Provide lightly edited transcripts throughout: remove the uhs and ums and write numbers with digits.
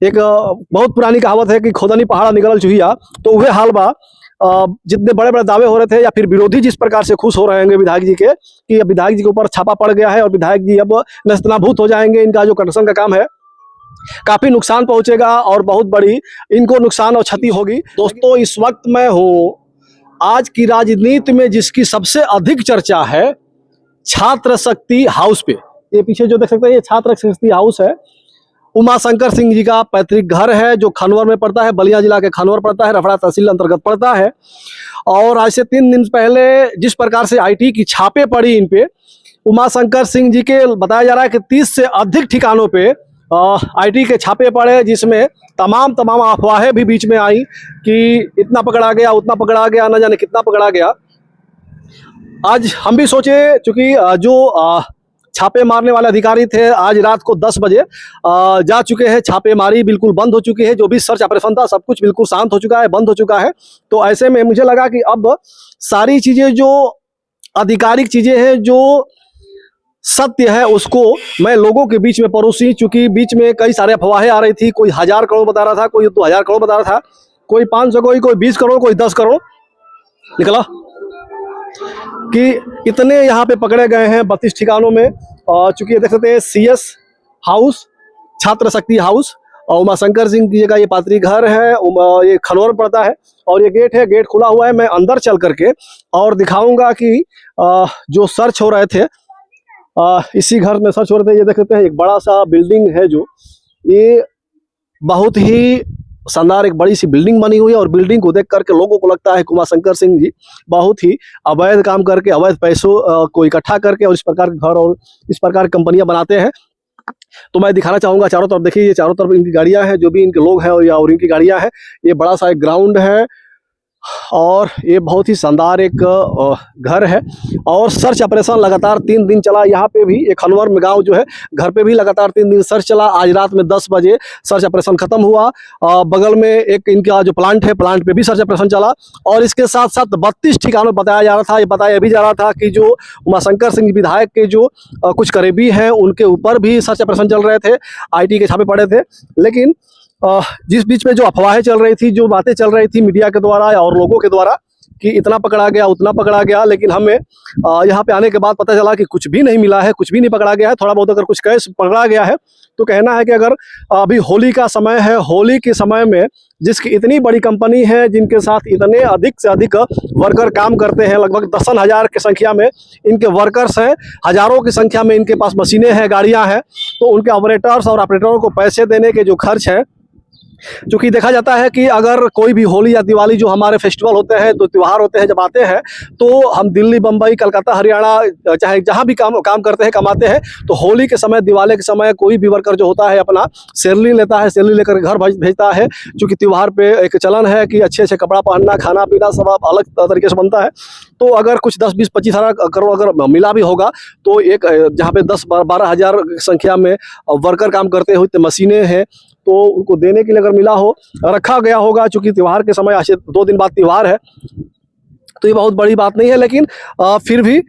एक बहुत पुरानी कहावत है कि खोदनी पहाड़ा निकलल चुहिया, तो वह हाल बा। जितने बड़े बड़े दावे हो रहे थे या फिर विरोधी जिस प्रकार से खुश हो रहे हैं विधायक जी के कि अब विधायक जी के ऊपर छापा पड़ गया है और विधायक जी अब नेस्तनाभूत हो जाएंगे, इनका जो कंस्ट्रक्शन का काम है काफी नुकसान पहुंचेगा और बहुत बड़ी इनको नुकसान और क्षति होगी। दोस्तों, इस वक्त मैं हूँ आज की राजनीति में जिसकी सबसे अधिक चर्चा है, छात्र शक्ति हाउस पे। ये पीछे जो देख सकते हैं ये छात्र शक्ति हाउस है। उमाशंकर सिंह जी का पैतृक घर है जो खनवर में पड़ता है, बलिया जिला के खनवर पड़ता है, रफड़ा तहसील अंतर्गत पड़ता है। और आज से 3 दिन पहले जिस प्रकार से आईटी की छापे पड़ी इन पे, उमाशंकर सिंह जी के बताया जा रहा है कि 30 से अधिक ठिकानों पे आईटी के छापे पड़े, जिसमें तमाम अफवाहें भी बीच में आई कि इतना पकड़ा गया, उतना पकड़ा गया, न जाने कितना पकड़ा गया। आज हम भी सोचे, चूंकि जो छापे मारने वाले अधिकारी थे आज रात को 10 बजे जा चुके हैं, छापेमारी बिल्कुल बंद हो चुकी है, जो भी सर्च ऑपरेशन था सब कुछ बिल्कुल शांत हो चुका है, बंद हो चुका है। तो ऐसे में मुझे लगा कि अब सारी चीज़ें जो आधिकारिक चीज़ें हैं, जो सत्य है, उसको मैं लोगों के बीच में परोसी। चूंकि बीच में कई सारे अफवाहें आ रही थी, कोई 1000 करोड़ बता रहा था, कोई 2000 करोड़ बता रहा था, कोई 500, कोई 20 करोड़, कोई 10 करोड़ निकला कि इतने यहाँ पे पकड़े गए हैं 32 ठिकानों में। चूंकि देख सकते हैं CS हाउस, छात्र शक्ति हाउस, और उमाशंकर सिंह जी का ये पैतृक घर है, ये खनौर पड़ता है। और ये गेट है, गेट खुला हुआ है। मैं अंदर चल करके और दिखाऊंगा कि जो सर्च हो रहे थे, इसी घर में सर्च हो रहे थे। ये देख सकते हैं एक बड़ा सा बिल्डिंग है, जो ये बहुत ही शानदार एक बड़ी सी बिल्डिंग बनी हुई है। और बिल्डिंग को देख करके लोगों को लगता है कि उमाशंकर सिंह जी बहुत ही अवैध काम करके, अवैध पैसों को इकट्ठा करके और इस प्रकार के घर और इस प्रकार की कंपनियां बनाते हैं। तो मैं दिखाना चाहूंगा चारों तरफ। देखिए ये चारों तरफ इनकी गाड़ियां हैं, जो भी इनके लोग हैं और इनकी गाड़ियां हैं। ये बड़ा सा एक ग्राउंड है और ये बहुत ही शानदार एक घर है। और सर्च ऑपरेशन लगातार 3 दिन चला। यहाँ पे भी एक खनवर में गांव जो है, घर पे भी लगातार 3 दिन सर्च चला। आज रात में 10 बजे सर्च ऑपरेशन खत्म हुआ। बगल में एक इनका जो प्लांट है, प्लांट पे भी सर्च ऑपरेशन चला। और इसके साथ साथ 32 ठिकानों बताया जा रहा था, ये बताया भी जा रहा था कि जो उमाशंकर सिंह विधायक के जो कुछ करीबी हैं उनके ऊपर भी सर्च ऑपरेशन चल रहे थे, IT के छापे पड़े थे। लेकिन जिस बीच में जो अफवाहें चल रही थी, जो बातें चल रही थी मीडिया के द्वारा और लोगों के द्वारा कि इतना पकड़ा गया, उतना पकड़ा गया, लेकिन हमें यहाँ पे आने के बाद पता चला कि कुछ भी नहीं मिला है, कुछ भी नहीं पकड़ा गया है। थोड़ा बहुत अगर कुछ कैश पकड़ा गया है तो कहना है कि अगर अभी होली का समय है, होली के समय में जिसकी इतनी बड़ी कंपनी है, जिनके साथ इतने अधिक से अधिक वर्कर काम करते हैं, लगभग 10,000 की संख्या में इनके वर्कर्स हैं, हजारों की संख्या में इनके पास मशीनें हैं, गाड़ियाँ हैं, तो उनके ऑपरेटर्स और ऑपरेटरों को पैसे देने के जो खर्च है, क्योंकि देखा जाता है कि अगर कोई भी होली या दिवाली जो हमारे फेस्टिवल होते हैं, तो त्यौहार होते हैं, जब आते हैं तो हम दिल्ली, बम्बई, कलकत्ता, हरियाणा, चाहे जहां भी काम करते हैं, कमाते हैं, तो होली के समय, दिवाली के समय कोई भी वर्कर जो होता है अपना सैलरी लेता है, सैलरी लेकर घर भेजता है। क्योंकि त्यौहार पे एक चलन है कि अच्छे अच्छे कपड़ा पहनना, खाना पीना सब अलग तरीके से बनता है। तो अगर कुछ 10, 20, 25 करोड़ अगर मिला भी होगा, तो एक जहाँ पे 10-12 हज़ार संख्या में वर्कर काम करते हुए मशीनें हैं, तो उनको देने के लिए अगर मिला हो, रखा गया होगा। चूंकि त्यौहार के समय, आज से 2 दिन बाद त्यौहार है, तो ये बहुत बड़ी बात नहीं है। लेकिन फिर भी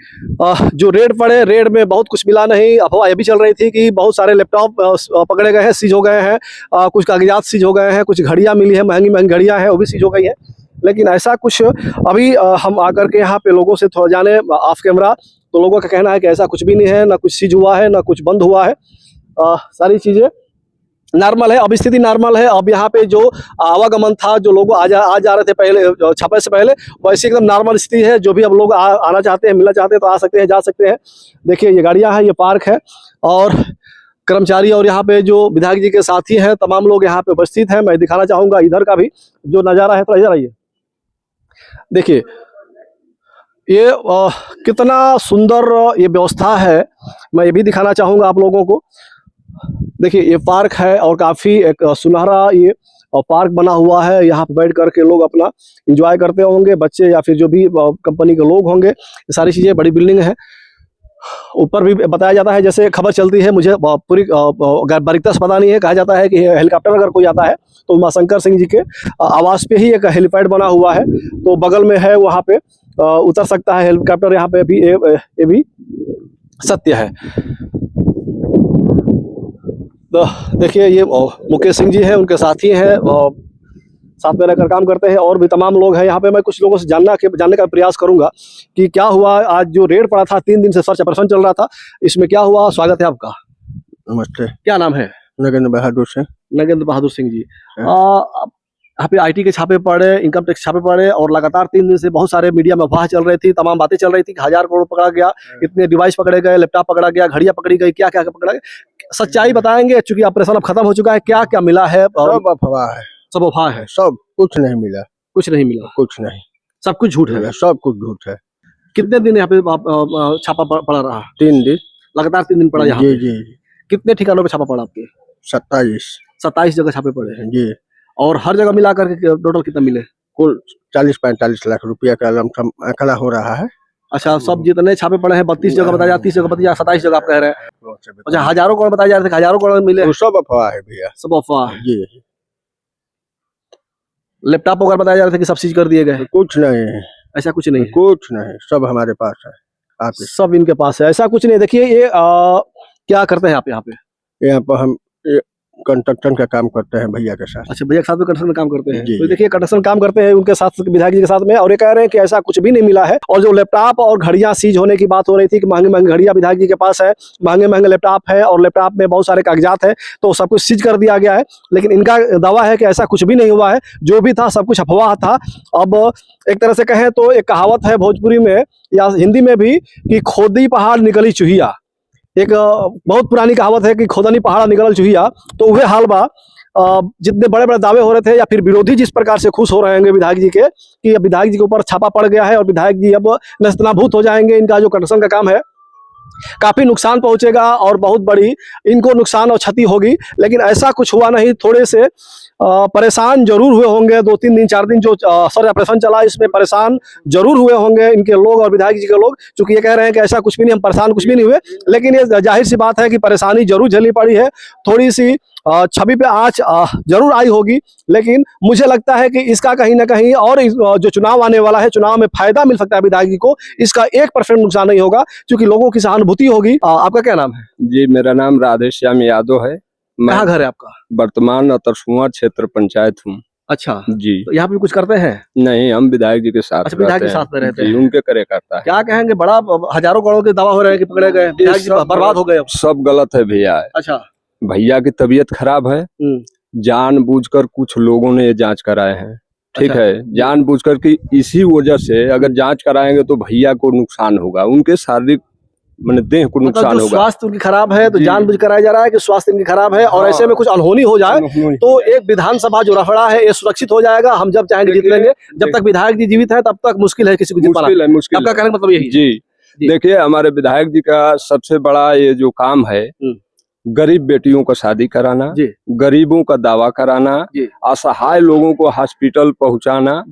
जो रेड पड़े, रेड में बहुत कुछ मिला नहीं। अफवाह ये भी चल रही थी कि बहुत सारे लैपटॉप पकड़े गए हैं, सीज हो गए हैं, कुछ कागजात सीज हो गए हैं, कुछ घड़ियाँ मिली हैं, महंगी महंगी घड़ियाँ हैं, वो भी सीज हो गई हैं। लेकिन ऐसा कुछ अभी हम आकर के यहाँ पे लोगों से थोड़ा जाने ऑफ कैमरा, तो लोगों का कहना है कि ऐसा कुछ भी नहीं है, ना कुछ सीज हुआ है, ना कुछ बंद हुआ है। सारी चीज़ें नॉर्मल है, अब स्थिति नॉर्मल है। अब यहाँ पे जो आवागमन था, जो लोग आ जा रहे थे पहले छापे से पहले, वैसे एकदम नॉर्मल स्थिति है। जो भी अब लोग आना चाहते हैं, मिलना चाहते हैं, तो आ सकते हैं, जा सकते हैं। देखिए ये गाड़ियाँ हैं, ये पार्क है, और कर्मचारी और यहाँ पे जो विधायक जी के साथी हैं, तमाम लोग यहाँ पे उपस्थित हैं। मैं दिखाना चाहूँगा इधर का भी जो नज़ारा है, तो इधर आइए। देखिए ये कितना सुंदर ये व्यवस्था है, मैं ये भी दिखाना चाहूँगा आप लोगों को। देखिए ये पार्क है और काफ़ी एक सुनहरा ये पार्क बना हुआ है। यहाँ पे बैठ करके लोग अपना एंजॉय करते होंगे, बच्चे या फिर जो भी कंपनी के लोग होंगे। ये सारी चीज़ें, बड़ी बिल्डिंग है। ऊपर भी बताया जाता है, जैसे खबर चलती है, मुझे पूरी बारीकता से पता नहीं है, कहा जाता है कि हेलीकॉप्टर अगर कोई आता है तो उमाशंकर सिंह जी के आवास पे ही एक हेलीपैड बना हुआ है, तो बगल में है, वहाँ पे उतर सकता है हेलीकॉप्टर। यहाँ पे भी ये भी सत्य है। तो देखिए ये मुकेश सिंह जी हैं, उनके साथी हैं और साथ में रहकर काम करते हैं और भी तमाम लोग हैं यहाँ पे। मैं कुछ लोगों से जानने का प्रयास करूंगा कि क्या हुआ आज जो रेड पड़ा था, 3 दिन से सर्च ऑपरेशन चल रहा था, इसमें क्या हुआ। स्वागत है आपका। नमस्ते। क्या नाम है? नगेंद्र बहादुर सिंह। नगेंद्र बहादुर सिंह जी। हाँ। यहाँ पे आईटी के छापे पड़े, इनकम टैक्स छापे पड़े और लगातार 3 दिन से बहुत सारे मीडिया में अफवाह चल रही थी, तमाम बातें चल रही थी कि 1000 करोड़ पकड़ा गया, इतने डिवाइस पकड़े गए, लैपटॉप पकड़ा गया, घड़ियां पकड़ी गई, क्या क्या पकड़ा गया। सच्चाई बताएंगे, चूंकि ऑपरेशन अब खत्म हो चुका है, क्या क्या मिला है? सब अफवाह है। सब अफवाह है, सब कुछ नहीं मिला। कुछ नहीं मिला, कुछ नहीं, सब कुछ झूठ है। सब कुछ झूठ है। कितने दिन यहाँ पे छापा पड़ा रहा? 3 दिन लगातार 3 दिन पड़ा यहाँ जी पे। जी। कितने ठिकानों पे छापा पड़ा आपके? 27 जगह छापे पड़े हैं जी। और हर जगह मिला करके टोटल कितना मिले? कुल 40-45 लाख रुपया का लमसम आंकड़ा हो रहा है। अच्छा, सब जितने छापे पड़े हैं 32 जगह बताया, 30 जगह बताया, 27 जगह आप कह रहे हैं। अच्छा, 1000 करोड़ बताया जा रहे थे, 1000 करोड़ मिले? वो सब अफवाह है भैया, सब अफवाह है जी। लैपटॉप वगैरह बताया जा रहा था कि सब चीज कर दिए गए? कुछ नहीं, ऐसा कुछ नहीं है। कुछ नहीं, सब हमारे पास है। आप सब इनके पास है, ऐसा कुछ नहीं। देखिए ये क्या करते हैं आप यहाँ पे? यहाँ पर हम कंस्ट्रक्शन का काम करते हैं भैया के साथ। अच्छा, भैया के साथ में कंस्ट्रक्शन काम करते हैं। जी, तो देखिए कंस्ट्रक्शन काम करते हैं उनके साथ, विधायक जी के साथ में, और ये कह रहे हैं कि ऐसा कुछ भी नहीं मिला है। और जो लैपटॉप और घड़ियां सीज होने की बात हो रही थी कि महंगी महंगी घड़ियां विधायक जी के पास है, महंगे महंगे लैपटॉप है और लैपटॉप में बहुत सारे कागजात है, तो सब कुछ सीज कर दिया गया है। लेकिन इनका दावा है कि ऐसा कुछ भी नहीं हुआ है, जो भी था सब कुछ अफवाह था। अब एक तरह से कहें तो एक कहावत है भोजपुरी में या हिंदी में भी कि खोदी पहाड़ निकली चूहिया। एक बहुत पुरानी कहावत है कि खोदनी पहाड़ निकल चूहिया। तो वह हाल बा, जितने बड़े बड़े दावे हो रहे थे या फिर विरोधी जिस प्रकार से खुश हो रहे होंगे विधायक जी के कि अब विधायक जी के ऊपर छापा पड़ गया है और विधायक जी अब नेस्तनाबूत हो जाएंगे, इनका जो कंस्ट्रक्शन का काम है काफी नुकसान पहुंचेगा और बहुत बड़ी इनको नुकसान और क्षति होगी। लेकिन ऐसा कुछ हुआ नहीं। थोड़े से परेशान जरूर हुए होंगे, 2-3 दिन 4 दिन जो सर्च ऑपरेशन चला इसमें परेशान जरूर हुए होंगे इनके लोग और विधायक जी के लोग, क्योंकि ये कह रहे हैं कि ऐसा कुछ भी नहीं, हम परेशान कुछ भी नहीं हुए। लेकिन ये जाहिर सी बात है कि परेशानी जरूर झेलनी पड़ी है, थोड़ी सी छवि पे आँच जरूर आई होगी। लेकिन मुझे लगता है कि इसका कहीं ना कहीं और जो चुनाव आने वाला है, चुनाव में फायदा मिल सकता है विधायक जी को, इसका 1% नुकसान नहीं होगा क्योंकि लोगों की सहानुभूति होगी। आपका क्या नाम है? जी, मेरा नाम राधेश्याम यादव है। कहाँ घर है आपका? वर्तमान अतरसुआ क्षेत्र पंचायत हूँ। अच्छा जी। तो यहाँ पे कुछ करते हैं? नहीं, हम विधायक जी के साथ। अच्छा, विधायक के साथ में रहते हैं। उनके करे करता है। क्या कहेंगे, बड़ा 1000 करोड़ के दावा हो रहे हैं कि पकड़े गए, विधायक जी बर्बाद हो गए अब। सब गलत है भैया। अच्छा, भैया की तबीयत खराब है, जानबूझकर कुछ लोगों ने ये जांच कराए हैं। ठीक अच्छा। है, जानबूझकर कि इसी वजह से अगर जांच कराएंगे तो भैया को नुकसान होगा, उनके शारीरिक मैंने देह को नुकसान मतलब होगा। स्वास्थ्य उनकी खराब है तो जानबूझ कराया जा रहा है कि स्वास्थ्य इनकी खराब है और ऐसे में कुछ अनहोनी हो जाए तो एक विधानसभा जो रफड़ा है ये सुरक्षित हो जाएगा। हम जब चाहेंगे जीत लेंगे, जब तक विधायक जी जीवित है तब तक मुश्किल है किसी को जीत पाना। मुश्किल है। आपका कहने का मतलब यही? जी, देखिए हमारे विधायक जी का सबसे बड़ा ये जो काम है, गरीब बेटियों का शादी कराना, गरीबों का दावा कराना, असहाय लोगों को हॉस्पिटल पहुंचाना,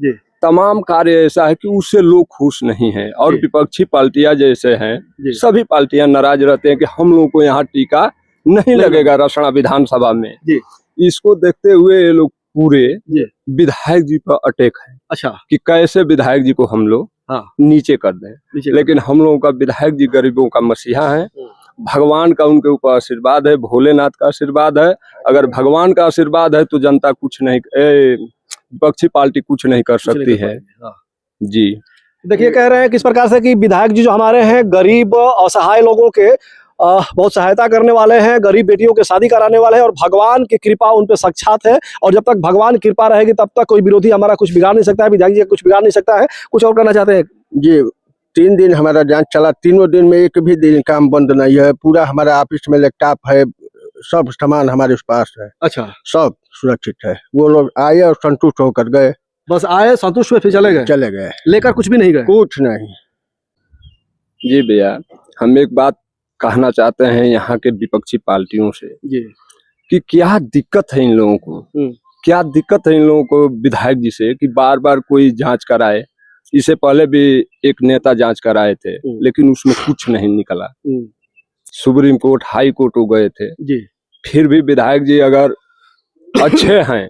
तमाम कार्य ऐसा है कि उससे लोग खुश नहीं हैं। और विपक्षी पार्टियां जैसे हैं, सभी पार्टियां नाराज रहते हैं कि हम लोगों को यहाँ टीका नहीं लगेगा रसड़ा विधानसभा में। इसको देखते हुए ये लोग पूरे विधायक जी पर अटैक है। अच्छा, कि कैसे विधायक जी को हम लोग नीचे कर दें। लेकिन हम लोगों का विधायक जी गरीबों का मसीहा है, भगवान का उनके ऊपर आशीर्वाद है, भोलेनाथ का आशीर्वाद है। अगर भगवान का आशीर्वाद है तो जनता कुछ नहीं, विपक्षी पार्टी कुछ नहीं कर सकती है। जी, देखिए कह रहे हैं किस प्रकार से कि विधायक जी जो हमारे हैं गरीब असहाय लोगों के बहुत सहायता करने वाले हैं, गरीब बेटियों के शादी कराने वाले हैं और भगवान की कृपा उन पे साक्षात है। और जब तक भगवान की कृपा रहेगी तब तक कोई विरोधी हमारा कुछ बिगाड़ नहीं सकता है, विधायक जी कुछ बिगाड़ नहीं सकता है। कुछ और कहना चाहते हैं? जी, 3 दिन हमारा जांच चला, तीनों दिन में एक भी दिन काम बंद नहीं है। पूरा हमारा ऑफिस में लैपटॉप है, सब सामान हमारे पास है। अच्छा, सब सुरक्षित है। वो लोग आए और संतुष्ट होकर गए, बस आए संतुष्ट हुए फिर चले गए, लेकर कुछ भी नहीं गए? कुछ नहीं। जी भैया, हम एक बात कहना चाहते हैं यहाँ के विपक्षी पार्टियों से कि क्या दिक्कत है इन लोगों को, क्या दिक्कत है इन लोगों को विधायक जी से कि बार बार कोई जांच कराए। इससे पहले भी एक नेता जांच कराए थे लेकिन उसमें कुछ नहीं निकला। सुप्रीम कोर्ट, हाई कोर्ट हो गए थे जी। फिर भी विधायक जी अगर अच्छे हैं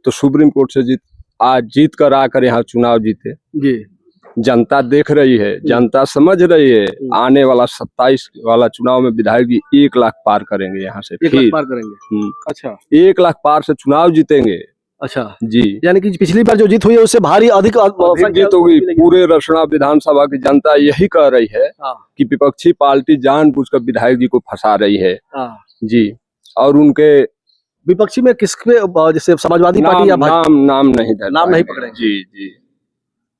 तो सुप्रीम कोर्ट से जीत कर आकर यहाँ चुनाव जीते जी। जनता देख रही है, जनता समझ रही है। आने वाला 27 वाला चुनाव में विधायक जी 1 लाख पार करेंगे यहाँ से, 1 लाख पार करेंगे। अच्छा, 1 लाख पार से चुनाव जीतेंगे। अच्छा जी, यानी कि पिछली बार जो जीत हुई है उससे भारी अधिक जीत होगी। पूरे रसना विधानसभा की जनता यही कह रही है कि विपक्षी पार्टी जानबूझकर विधायक जी को फंसा रही है। जी, और उनके विपक्षी में किसके, जैसे समाजवादी पार्टी या नाम नहीं पकड़े। जी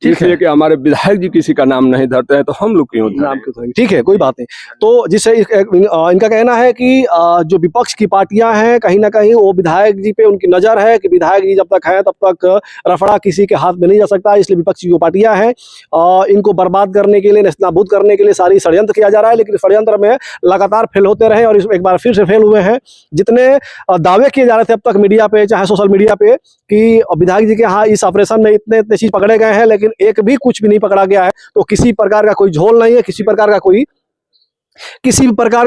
जी, इसलिए कि हमारे विधायक जी किसी का नाम नहीं धरते हैं, तो हम लोग क्यों नाम क्यों धरेंगे? ठीक है, कोई बात नहीं। तो जिससे इनका कहना है कि जो विपक्ष की पार्टियां हैं कहीं ना कहीं वो विधायक जी पे उनकी नजर है कि विधायक जी जब तक है तब तक रफड़ा किसी के हाथ में नहीं जा सकता, इसलिए विपक्षी जो पार्टियां हैं इनको बर्बाद करने के लिए, नेस्तनाबूद करने के लिए सारी षड्यंत्र किया जा रहा है। लेकिन षड्यंत्र में लगातार फेल होते रहे और एक बार फिर से फेल हुए हैं। जितने दावे किए जा रहे थे अब तक मीडिया पे, चाहे सोशल मीडिया पे, कि विधायक जी के यहाँ इस ऑपरेशन में इतने चीज पकड़े गए हैं, लेकिन एक भी कुछ भी नहीं पकड़ा गया है। तो किसी प्रकार का कोई झोल नहीं है, किसी प्रकार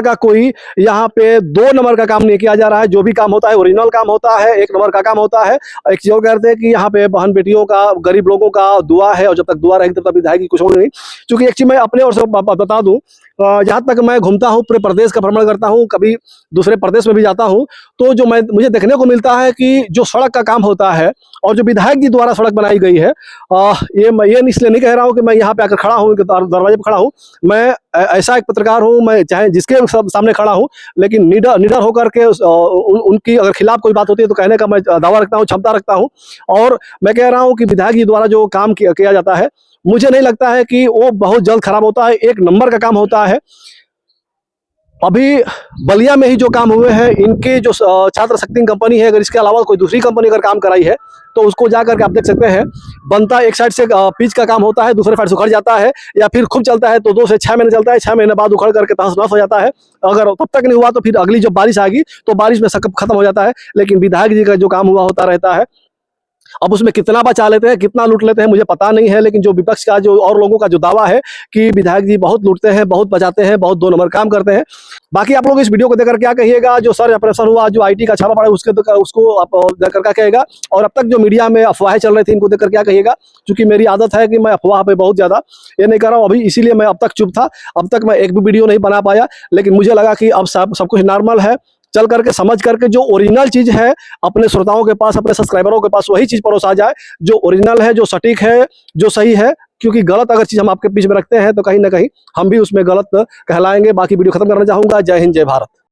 का कोई यहाँ पे 2 नंबर का काम नहीं किया जा रहा है। जो भी काम होता है ओरिजिनल काम होता है, 1 नंबर का काम होता है। एक चीज और कहते हैं कि यहाँ पे बहन बेटियों का, गरीब लोगों का दुआ है, और जब तक दुआ रहेगी तब तक विधायक की कुछ होगा नहीं। क्योंकि एक चीज मैं अपने और से बता दूं, जहाँ तक मैं घूमता हूँ, पूरे प्रदेश का भ्रमण करता हूँ, कभी दूसरे प्रदेश में भी जाता हूँ, तो जो मुझे देखने को मिलता है कि जो सड़क का काम होता है और जो विधायक जी द्वारा सड़क बनाई गई है, ये मैं ये इसलिए नहीं कह रहा हूँ कि मैं यहाँ पे आकर खड़ा हूँ, दरवाजे पे खड़ा हूँ। मैं ऐसा एक पत्रकार हूँ, मैं चाहे जिसके सामने खड़ा हूँ, लेकिन निडर होकर के उनकी अगर खिलाफ कोई बात होती है तो कहने का मैं दावा रखता हूँ, क्षमता रखता हूँ। और मैं कह रहा हूँ कि विधायक जी द्वारा जो काम किया जाता है, मुझे नहीं लगता है कि वो बहुत जल्द खराब होता है। 1 नंबर का काम होता है। अभी बलिया में ही जो काम हुए हैं, इनके जो छात्र शक्ति कंपनी है, अगर इसके अलावा कोई दूसरी कंपनी अगर काम कराई है तो उसको जाकर के आप देख सकते हैं, बनता एक साइड से पिच का काम होता है, दूसरे साइड से उखड़ जाता है, या फिर खूब चलता है तो 2 से 6 महीने चलता है, 6 महीने बाद उखड़ करके तहस नहस हो जाता है। अगर तब तक नहीं हुआ तो फिर अगली जब बारिश आएगी तो बारिश में सब खत्म हो जाता है। लेकिन विधायक जी का जो काम हुआ होता रहता है, अब उसमें कितना बचा लेते हैं, कितना लूट लेते हैं, मुझे पता नहीं है। लेकिन जो विपक्ष का जो और लोगों का जो दावा है कि विधायक जी बहुत लूटते हैं, बहुत बचाते हैं, बहुत 2 नंबर काम करते हैं। बाकी आप लोग इस वीडियो को देखकर क्या कहिएगा? जो सर्च ऑपरेशन हुआ, जो आईटी का छापा पड़ा, उसको आप देखकर क्या कहिएगा? और अब तक जो मीडिया में अफवाहें चल रही थी, इनको देखकर क्या कहिएगा? क्योंकि मेरी आदत है कि मैं अफवाह पे बहुत ज्यादा ये नहीं कर रहा हूँ अभी, इसीलिए मैं अब तक चुप था। अब तक मैं एक भी वीडियो नहीं बना पाया, लेकिन मुझे लगा कि अब सब कुछ नॉर्मल है। चल करके समझ करके जो ओरिजिनल चीज है अपने श्रोताओं के पास, अपने सब्सक्राइबरों के पास वही चीज परोसा जाए जो ओरिजिनल है, जो सटीक है, जो सही है। क्योंकि गलत अगर चीज हम आपके बीच में रखते हैं तो कहीं ना कहीं हम भी उसमें गलत कहलाएंगे। बाकी वीडियो खत्म करना चाहूंगा। जय हिंद, जय भारत।